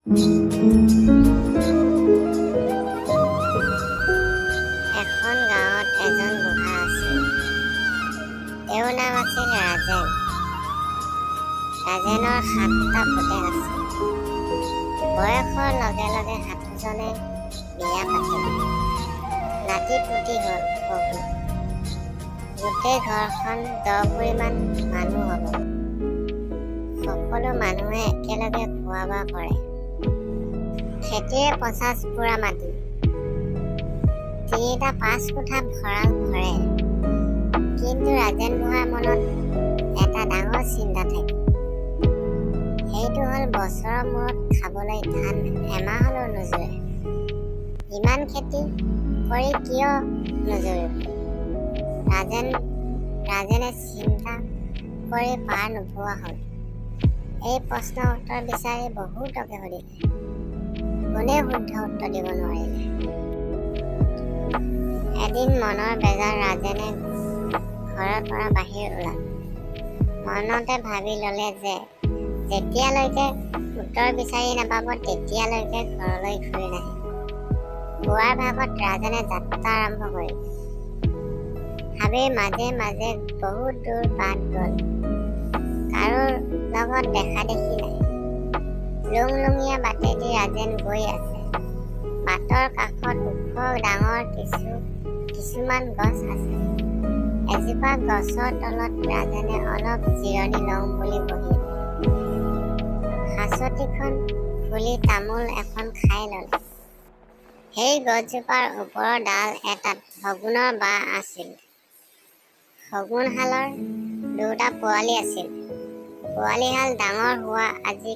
এখন গাঁৱত এজন বুঢ়া আছিল। তেওঁৰ নাম আছিল ৰাজেন। ৰাজেনৰ 7টা পুতেক আছিল। বয়সৰ লগে লগে সাতোজনে বিয়া পাতিল। নাতি-পুতি হ'ল বহুত। গোটেই ঘৰখন 10 কুৰিমান মানুহ হ'ব। সকলো মানুহে একেলগে খোৱা-বোৱা কৰে। খেতিৰে 50 পুৰা মাটি। 3টা 5 কোঠা ভঁৰাল ভৰে। কিন্তু ৰাজেন বুঢ়াৰ মনত এটা ডাঙৰ চিন্তা থাকে। সেইটো হ'ল বছৰৰ মূৰত খাবলৈ ধান এমাহলৈও নোজোৰে। ইমান খেতি কৰি কিয় নোজোৰিব? ৰাজেনে চিন্তা কৰি পাৰ নোপোৱা হ'ল। এই প্ৰশ্নৰ উত্তৰ বিচাৰি বহুতকে সুধিলে। কোনেও শুদ্ধ উত্তৰ দিব নোৱাৰিলে। এদিন মনৰ বেজাৰ ৰাজেনে ঘৰৰ পৰা বাহিৰ ওলাল। মনতে ভাবি ল'লে যে যেতিয়ালৈকে উত্তৰ বিচাৰি নাপাব তেতিয়ালৈকে ঘৰলৈ ঘূৰি নাহে। পুৱাৰ ভাগত ৰাজেনে যাত্ৰা আৰম্ভ কৰিলে। হাবিৰ মাজে মাজে বহুত দূৰ বাট গ'ল। কাৰো লগত দেখা দেখি নাই। লুংলুঙীয়া বাটেদি ৰাজেন গৈ আছে। বাটৰ কাষত ওখ ডাঙৰ কিছুমান গছ আছে। এজোপা গছৰ তলত ৰাজেনে অলপ জিৰণি লওঁ বুলি বহিলে। হাঁচতিখন খুলি তামোল এখন খাই ল'লে। সেই গছজোপাৰ ওপৰৰ ডাল এটাত শগুনৰ বাঁহ আছিল। শগুনশালৰ 2টা পোৱালি আছিল। পোৱালিহাল ডাঙৰ হোৱা আজি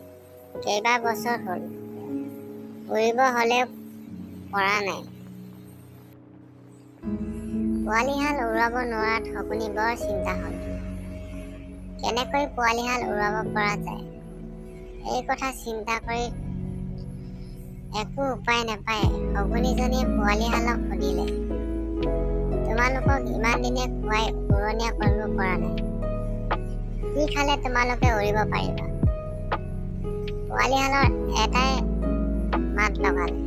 কেইবা বছৰ হ'ল। উৰিব হ'লেও পৰা নাই। পোৱালিহাল উৰুৱাব নোৱাৰাত শগুনি বৰ চিন্তা হ'ল। কেনেকৈ পোৱালিহাল উৰুৱাব পৰা যায়? এই কথা চিন্তা কৰি একো উপায় নাপায় শগুনিজনীয়ে পোৱালিহালক সুধিলে, তোমালোকক ইমান দিনে খুৱাই উৰণীয়া কৰিব পৰা নাই। কি খালে তোমালোকে উৰিব পাৰিবা? পোৱালিহালৰ এটাই মাত লগালে,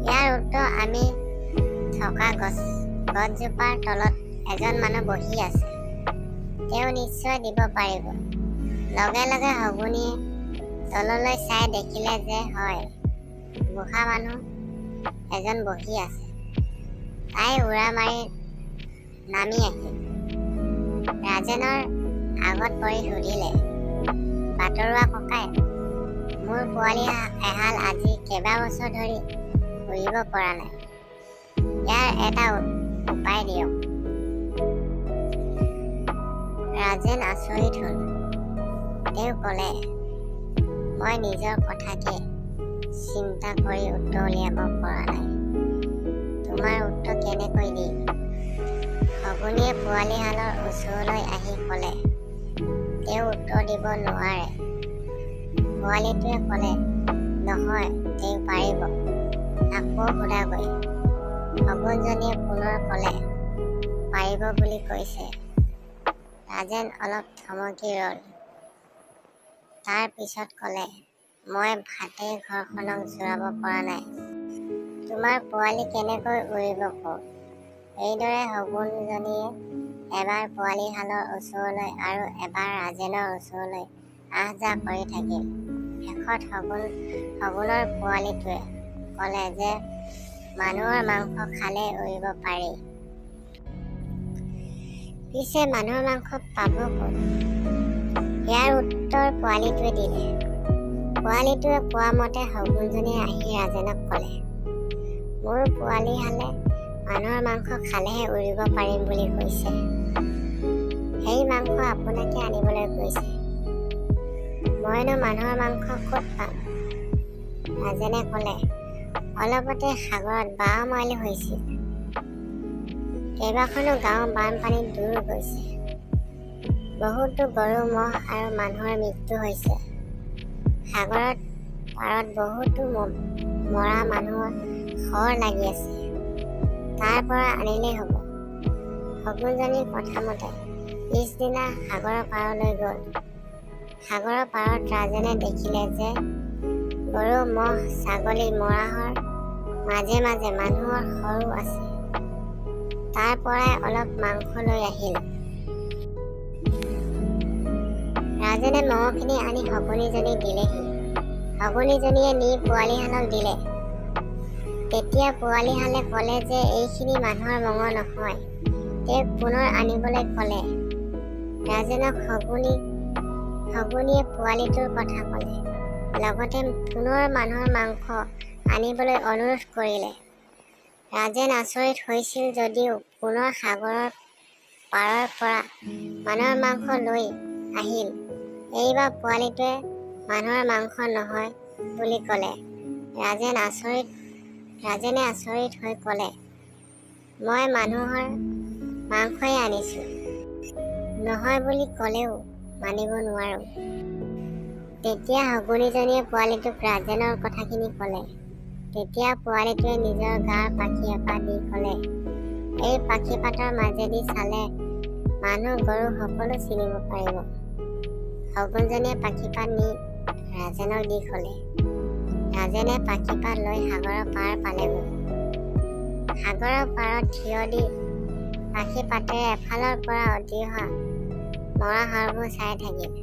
ইয়াৰ উত্তৰ আমি থকা গছজোপাৰ তলত এজন মানুহ বহি আছে। তেওঁ নিশ্চয় দিব পাৰিব। লগে লগে শগুনিয়ে তললৈ চাই দেখিলে যে হয়, বুঢ়া মানুহ এজন বহি আছে। তাই উৰা মাৰি নামি আহিল। ৰাজেনৰ আগত পৰি সুধিলে, বাটৰুৱা ককাই, মোৰ পোৱালি এহাল আজি কেইবা বছৰ ধৰি উৰিব পৰা নাই। ইয়াৰ এটা উপায় দিয়ক। ৰাজেন আচৰিত হ'ল। তেওঁ ক'লে, মই নিজৰ কথাকে চিন্তা কৰি উত্তৰ উলিয়াব পৰা নাই। তোমাৰ উত্তৰ কেনেকৈ দিম? শগুনিয়ে পোৱালিহালৰ ওচৰলৈ আহি ক'লে, তেওঁ উত্তৰ দিব নোৱাৰে। পোৱালিটোৱে ক'লে, নহয়, তেওঁ পাৰিব। আকৌ সোধাগৈ। শগুনজনীয়ে পুনৰ ক'লে, পাৰিব বুলি কৈছে। ৰাজেন অলপ থমকি ৰ'ল। তাৰ পিছত ক'লে, মই ভাতেই ঘৰখনক জোৰাব পৰা নাই। তোমাৰ পোৱালি কেনেকৈ উৰিব কওঁ? এইদৰে শগুনজনীয়ে এবাৰ পোৱালিহালৰ ওচৰলৈ আৰু এবাৰ ৰাজেনৰ ওচৰলৈ আহ-যাহ কৰি থাকিল। শেষত শগুনৰ পোৱালিটোৱে ক'লে যে মানুহৰ মাংস খালেই উৰিব পাৰি। পিছে মানুহৰ মাংস পাব ক'ত? ইয়াৰ উত্তৰ পোৱালিটোৱে দিলে। পোৱালিটোৱে কোৱা মতে শগুনজনীয়ে আহি ৰাজেনক ক'লে, মোৰ পোৱালিহালে মানুহৰ মাংস খালেহে উৰিব পাৰিম বুলি কৈছে। সেই মাংস আপোনাকে আনিবলৈ কৈছে। মইনো মানুহৰ মাংস ক'ত পাম? ৰাজেনে ক'লে, অলপতে সাগৰত 12 মাইল হৈছিল। কেইবাখনো গাঁও বানপানীত ডুব গৈছে। বহুতো গৰু ম'হ আৰু মানুহৰ মৃত্যু হৈছে। সাগৰৰ পাৰত বহুতো মৰা মানুহৰ শৱ লাগি আছে। তাৰ পৰা আনিলেই হ'ব। শগুনজনীৰ কথা মতে পিছদিনা সাগৰৰ পাৰলৈ গ'ল। সাগৰৰ পাৰত ৰাজেনে দেখিলে যে গৰু, ম'হ, ছাগলী, মৰাহৰ মাজে মাজে মানুহৰ সৰু আছে। তাৰ পৰাই অলপ মাংস লৈ আহিল। ৰাজেনে মঙহখিনি আনি শগুনীজনীক দিলেহি। শগুনীজনীয়ে নি পোৱালীহালক দিলে। তেতিয়া পোৱালীহালে ক'লে যে এইখিনি মানুহৰ মঙহ নহয়। তেওঁক পুনৰ আনিবলৈ ক'লে। ৰাজেনক শগুনীয়ে পোৱালীটোৰ কথা ক'লে। লগতে পুনৰ মানুহৰ মাংস আনিবলৈ অনুৰোধ কৰিলে। ৰাজেন আচৰিত হৈছিল যদিও পুনৰ সাগৰৰ পাৰৰ পৰা মানুহৰ মাংস লৈ আহিল। এইবাৰ পোৱালীটোৱে মানুহৰ মাংস নহয় বুলি ক'লে। ৰাজেনে আচৰিত হৈ ক'লে, মই মানুহৰ মাংসই আনিছোঁ। নহয় বুলি ক'লেও মানিব নোৱাৰোঁ। তেতিয়া শগুনীজনীয়ে পোৱালীটোক ৰাজেনৰ কথাখিনি ক'লে। তেতিয়া পোৱালীটোৱে নিজৰ গাৰ পাখি এপাহ দি ক'লে, এই পাখিপাতৰ মাজেদি চালে মানুহ, গৰু সকলো চিনিব পাৰিব। শগুনজনীয়ে পাখিপাত নি ৰাজেনক দি ক'লে। ৰাজেনে পাখিপাত লৈ সাগৰৰ পাৰ পালেগৈ। সাগৰৰ পাৰত থিয় দি পাখিপাতেৰে এফালৰ পৰা উটি অহা মৰা হাড়বোৰ চাই থাকিল।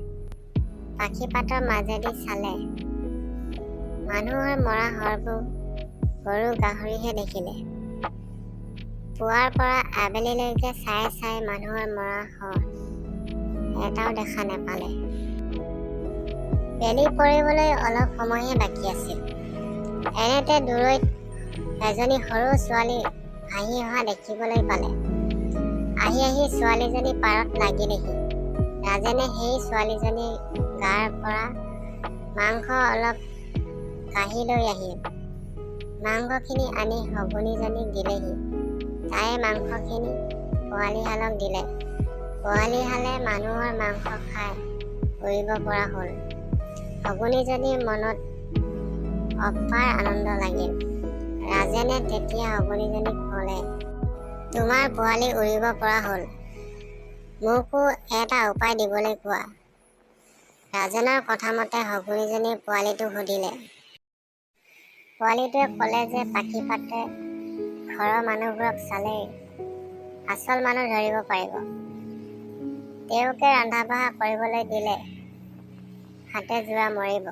পাখিপাতৰ মাজেদি চালে মানুহৰ মৰা হাড়বোৰ গৰু, গাহৰিহে দেখিলে। পুৱাৰ পৰা আবেলিলৈকে চাই মানুহৰ মৰা হাড় এটাও দেখা নাপালে। বেলি পৰিবলৈ অলপ সময়হে বাকী আছিল। এনেতে দূৰৈত এজনী সৰু ছোৱালী আহি অহা দেখিবলৈ পালে। আহি ছোৱালীজনী পাৰত লাগিলেহি। ৰাজেনে সেই ছোৱালীজনীৰ গাৰ পৰা মাংস অলপ কাঢ়ি লৈ আহিল। মাংসখিনি আনি শগুনীজনীক দিলেহি। তাই মাংসখিনি পোৱালীহালক দিলে। পোৱালীহালে মানুহৰ মাংস খাই উৰিব পৰা হ'ল। শগুনীজনীৰ মনত অপাৰ আনন্দ লাগিল। ৰাজেনে তেতিয়া শগুনীজনীক ক'লে, তোমাৰ পোৱালী উৰিব পৰা হ'ল। মোকো এটা উপায় দিবলৈ কোৱা। ৰাজেনৰ কথামতে শগুনীজনীয়ে পোৱালীটোক সুধিলে। পোৱালীটোৱে ক'লে যে পাখিপাতে ঘৰৰ মানুহবোৰক চালেই আচল মানুহ ধৰিব পাৰিব। তেওঁকে ৰন্ধা-বঢ়া কৰিবলৈ দিলে হাতে যোৰা মৰিব।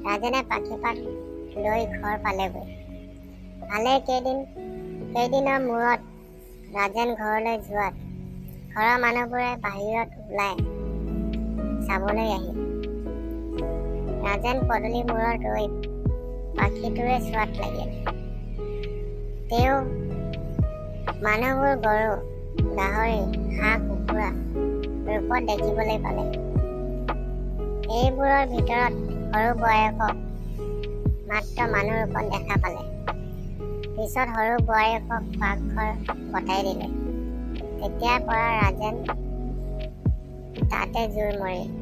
ৰাজেনে পাখিপাত লৈ ঘৰ পালেগৈ। ভালে কেইদিনৰ মূৰত ৰাজেন ঘৰলৈ যোৱাত ঘৰৰ মানুহবোৰে বাহিৰত ওলাই চাবলৈ আহিল। ৰাজেন পদূলি মূৰত ৰৈ পাখিটোৰে চোৱাত লাগিল। তেওঁ মানুহবোৰ গৰু, গাহৰি, হাঁহ-কুকুৰা ৰূপত দেখিবলৈ পালে। এইবোৰৰ ভিতৰত সৰু বোৱাৰীয়েকক মাত্ৰ মানুহ ৰূপত দেখা পালে। পিছত সৰু বোৱাৰীয়েকক পাকঘৰ গতাই দিলে। তেতিয়াৰ পৰা ৰাজেন তাতে জোৰ মৰিল।